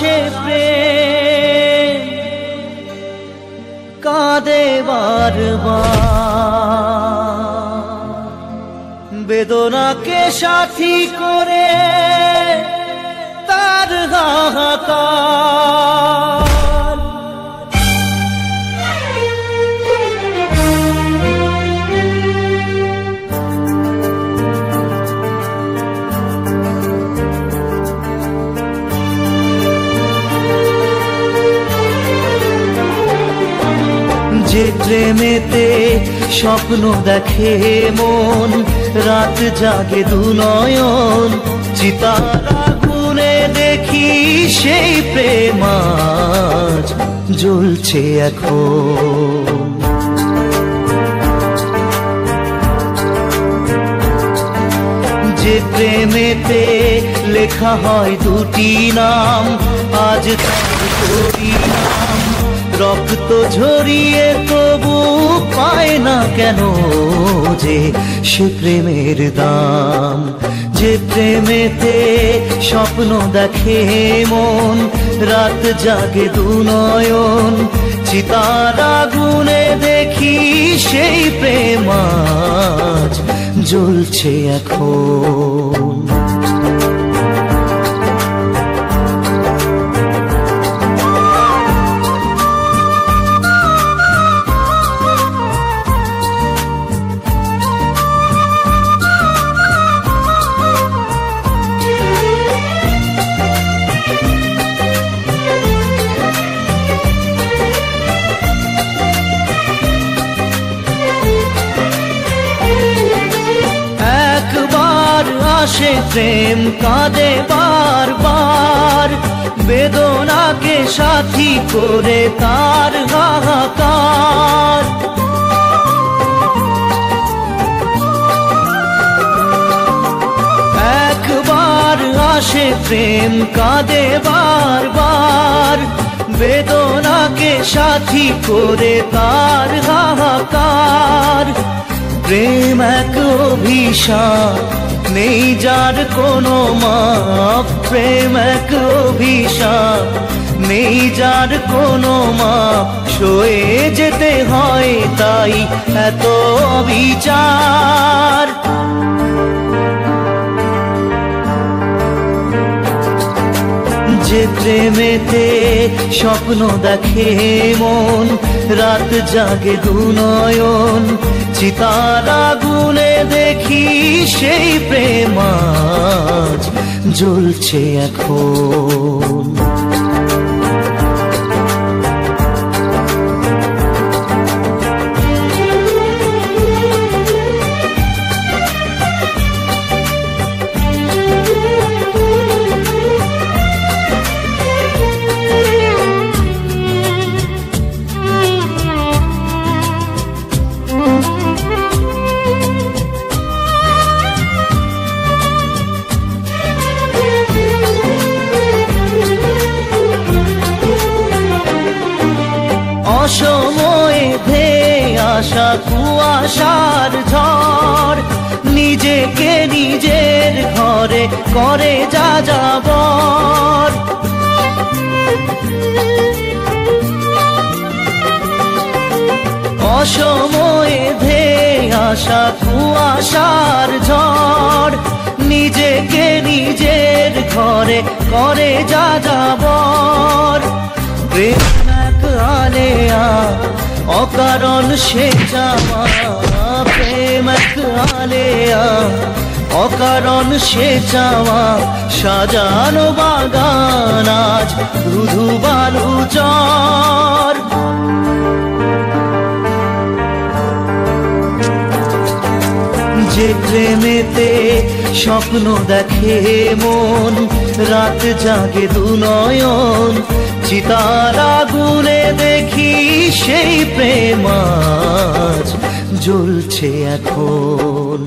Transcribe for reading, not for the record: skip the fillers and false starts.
আসে প্রেম কাঁদে বারবার, বেদনাকে সাথী করে তার হাহাকার। যে প্রেমেতে স্বপ্ন দেখে মন, রাত জাগে দু নয়ন, চিতার আগুনে দেখি সেই প্রেম আজ জ্বলছে এখন। যে প্রেমেতে লেখা হয় দুটি নাম, আজ তার পরিণাম রক্ত ঝরিয়ে তবু পায় না কেন যে সে প্রেমের দাম। যে প্রেমেতে স্বপ্ন দেখে মন, রাত জাগে দু নয়ন, চিতার আগুনে দেখি সেই প্রেম আজ জ্বলছে এখন। আসে প্রেম কাঁদে বারবার, বেদনাকে সাথী করে তার হাহাকার। একবার আসে প্রেম কাঁদে বারবার, বেদনাকে সাথী করে তার হাহাকার। প্রেম এক অভিশাপ নেই যার কোনো মাপ, প্রেম এক অভিশাপ নেই যার কোনো মাপ, সয়ে যেতে হয় তাই এত অবিচার। যে প্রেমেতে স্বপ্ন দেখে মন, রাত জাগে দু নয়ন, চিতার আগুনে দেখি সেই প্রেম আজ জ্বলছে এখন। অসময়ে ধেয়ে আসা কুয়াশার ঝড়, নিজেকে নিজের ঘরে করে যাযাবর। অসময়ে ধেয়ে আসা কুয়াশার ঝড়, নিজেকে নিজের ঘরে করে যাযাবর। প্রেম এক আলেয়া অকারণ সে যাওয়া, প্রেম এক আলেয়া অকারণ সে চাওয়া, সাজানো বাগান আজ ধুধু বালু চর। যে প্রেমেতে স্বপ্ন দেখে মন, রাত জাগে দু নয়ন, চিতার আগুনে দেখি সেই প্রেম আজ জ্বলছে এখন।